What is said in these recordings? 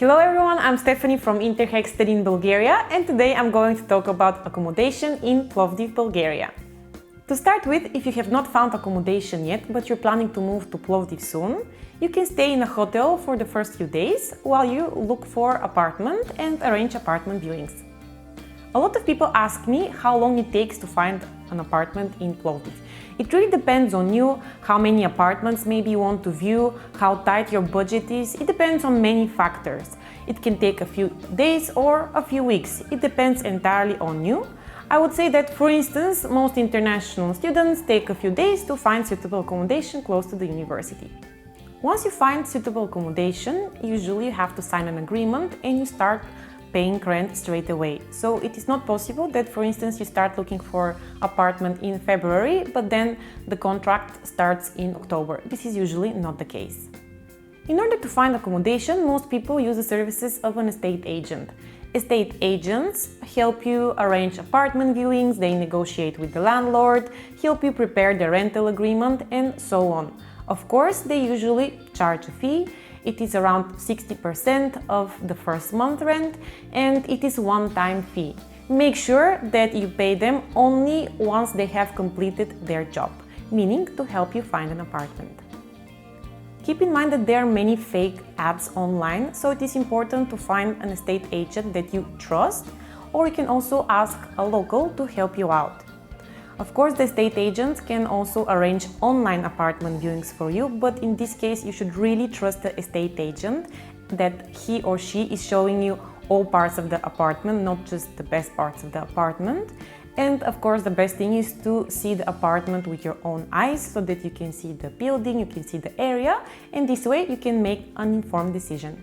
Hello everyone, I'm Stephanie from Interhex Study in Bulgaria, and today I'm going to talk about accommodation in Plovdiv, Bulgaria. To start with, if you have not found accommodation yet, but you're planning to move to Plovdiv soon, you can stay in a hotel for the first few days while you look for apartment and arrange apartment viewings. A lot of people ask me how long it takes to find an apartment in Plovdiv. It really depends on you, how many apartments maybe you want to view, how tight your budget is. It depends on many factors. It can take a few days or a few weeks. It depends entirely on you. I would say that, for instance, most international students take a few days to find suitable accommodation close to the university. Once you find suitable accommodation, usually you have to sign an agreement and you start paying rent straight away. So it is not possible that, for instance, you start looking for apartment in February, but then the contract starts in October. This is usually not the case. In order to find accommodation, most people use the services of an estate agent. Estate agents help you arrange apartment viewings, they negotiate with the landlord, help you prepare the rental agreement, and so on. Of course, they usually charge a fee. It is around 60% of the first month rent, and it is one-time fee. Make sure that you pay them only once they have completed their job, meaning to help you find an apartment. Keep in mind that there are many fake apps online, so it is important to find an estate agent that you trust, or you can also ask a local to help you out. Of course, the estate agents can also arrange online apartment viewings for you, but in this case you should really trust the estate agent that he or she is showing you all parts of the apartment, not just the best parts of the apartment. And of course, the best thing is to see the apartment with your own eyes so that you can see the building, you can see the area, and this way you can make an informed decision.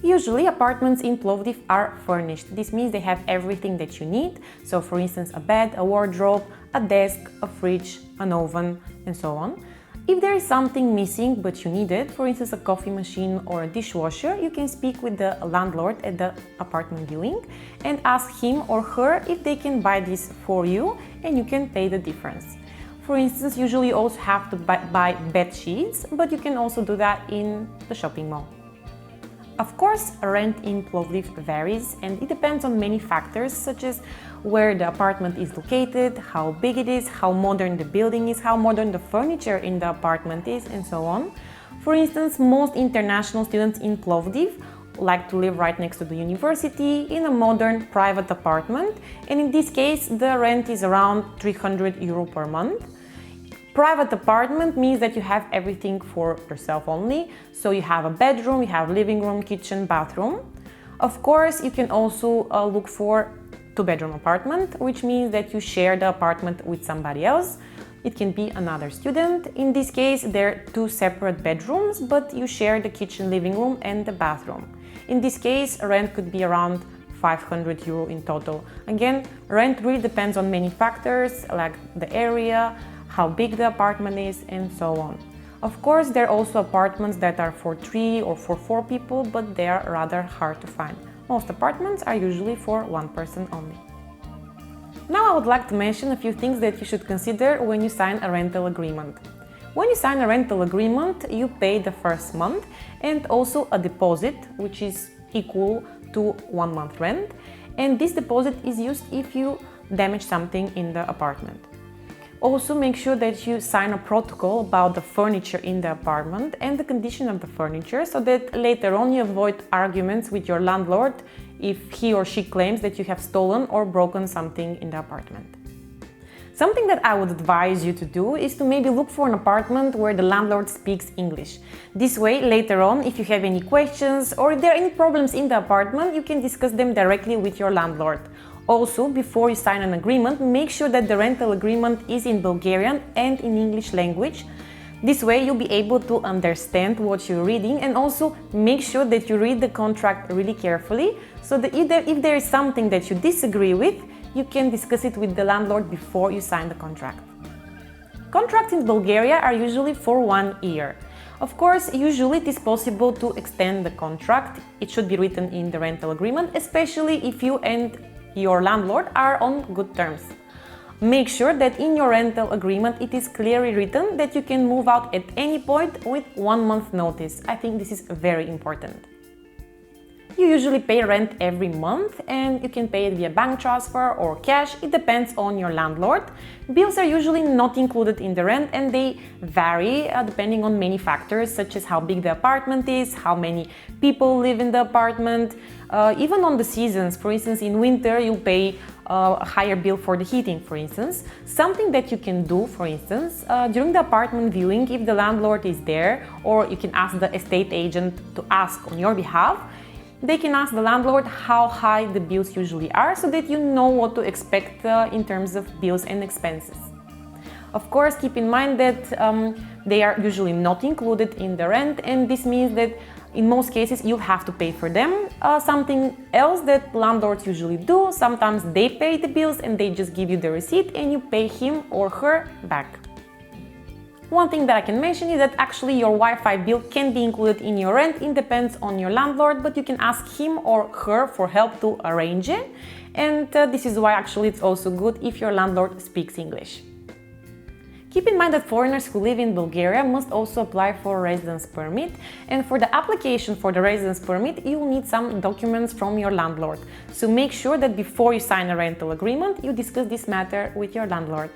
Usually, apartments in Plovdiv are furnished. This means they have everything that you need. So, for instance, a bed, a wardrobe, a desk, a fridge, an oven, and so on. If there is something missing but you need it, for instance, a coffee machine or a dishwasher, you can speak with the landlord at the apartment viewing and ask him or her if they can buy this for you, and you can pay the difference. For instance, usually you also have to buy bed sheets, but you can also do that in the shopping mall. Of course, rent in Plovdiv varies, and it depends on many factors such as where the apartment is located, how big it is, how modern the building is, how modern the furniture in the apartment is, and so on. For instance, most international students in Plovdiv like to live right next to the university in a modern private apartment, and in this case the rent is around 300 euro per month. Private apartment means that you have everything for yourself only. So you have a bedroom, you have living room, kitchen, bathroom. Of course, you can also look for two-bedroom apartment, which means that you share the apartment with somebody else. It can be another student. In this case, there are two separate bedrooms, but you share the kitchen, living room, and the bathroom. In this case, rent could be around 500 euro in total. Again, rent really depends on many factors like the area, how big the apartment is, and so on. Of course, there are also apartments that are for 3 or for 4 people, but they are rather hard to find. Most apartments are usually for one person only. Now I would like to mention a few things that you should consider when you sign a rental agreement. When you sign a rental agreement, you pay the first month and also a deposit, which is equal to 1 month rent. And this deposit is used if you damage something in the apartment. Also, make sure that you sign a protocol about the furniture in the apartment and the condition of the furniture so that later on you avoid arguments with your landlord if he or she claims that you have stolen or broken something in the apartment. Something that I would advise you to do is to maybe look for an apartment where the landlord speaks English. This way, later on, if you have any questions or if there are any problems in the apartment, you can discuss them directly with your landlord. Also, before you sign an agreement, make sure that the rental agreement is in Bulgarian and in English language. This way you'll be able to understand what you're reading, and also make sure that you read the contract really carefully so that if there is something that you disagree with, you can discuss it with the landlord before you sign the contract. Contracts in Bulgaria are usually for 1 year. Of course, usually it is possible to extend the contract. It should be written in the rental agreement, especially if you and your landlord are on good terms. Make sure that in your rental agreement it is clearly written that you can move out at any point with 1 month notice. I think this is very important. You usually pay rent every month and you can pay it via bank transfer or cash. It depends on your landlord. Bills are usually not included in the rent and they vary depending on many factors such as how big the apartment is, how many people live in the apartment, even on the seasons. For instance, in winter you'll pay a higher bill for the heating, for instance. Something that you can do, for instance, during the apartment viewing, if the landlord is there, or you can ask the estate agent to ask on your behalf, they can ask the landlord how high the bills usually are so that you know what to expect in terms of bills and expenses. Of course, keep in mind that they are usually not included in the rent, and this means that in most cases you'll have to pay for them. Something else that landlords usually do, sometimes they pay the bills and they just give you the receipt and you pay him or her back. One thing that I can mention is that actually your Wi-Fi bill can be included in your rent. It depends on your landlord, but you can ask him or her for help to arrange it. And this is why actually it's also good if your landlord speaks English. Keep in mind that foreigners who live in Bulgaria must also apply for a residence permit, and for the application for the residence permit you will need some documents from your landlord. So make sure that before you sign a rental agreement you discuss this matter with your landlord.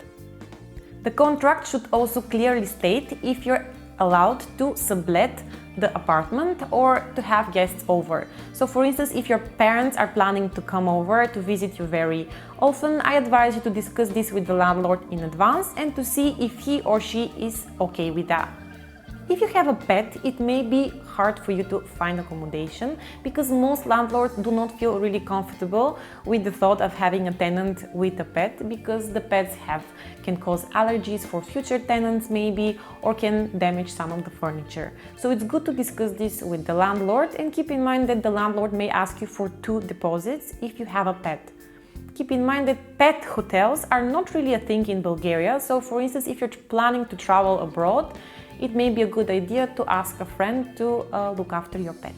The contract should also clearly state if you're allowed to sublet the apartment or to have guests over. So for instance, if your parents are planning to come over to visit you very often, I advise you to discuss this with the landlord in advance and to see if he or she is okay with that. If you have a pet, it may be hard for you to find accommodation because most landlords do not feel really comfortable with the thought of having a tenant with a pet, because the pets can cause allergies for future tenants maybe, or can damage some of the furniture. So it's good to discuss this with the landlord, and keep in mind that the landlord may ask you for 2 deposits if you have a pet. Keep in mind that pet hotels are not really a thing in Bulgaria, so for instance, if you're planning to travel abroad, it may be a good idea to ask a friend to look after your pet.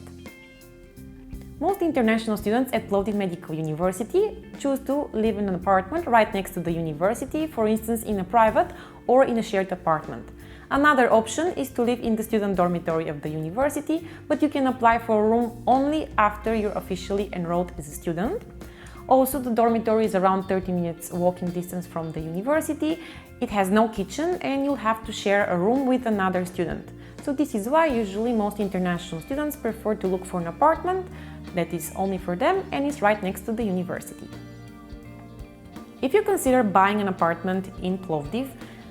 Most international students at Plovdiv Medical University choose to live in an apartment right next to the university, for instance in a private or in a shared apartment. Another option is to live in the student dormitory of the university, but you can apply for a room only after you're officially enrolled as a student. Also, the dormitory is around 30 minutes walking distance from the university. It has no kitchen and you'll have to share a room with another student. So this is why usually most international students prefer to look for an apartment that is only for them and is right next to the university. If you consider buying an apartment in Plovdiv,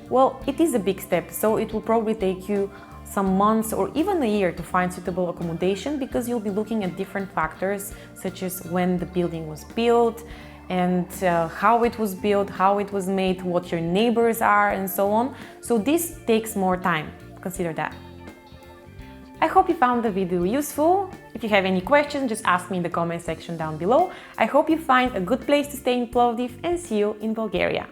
well, it is a big step, so it will probably take you some months or even a year to find suitable accommodation, because you'll be looking at different factors such as when the building was built and how it was built, how it was made, what your neighbors are, and so on. So this takes more time. Consider that. I hope you found the video useful. If you have any questions, just ask me in the comment section down below. I hope you find a good place to stay in Plovdiv, and see you in Bulgaria.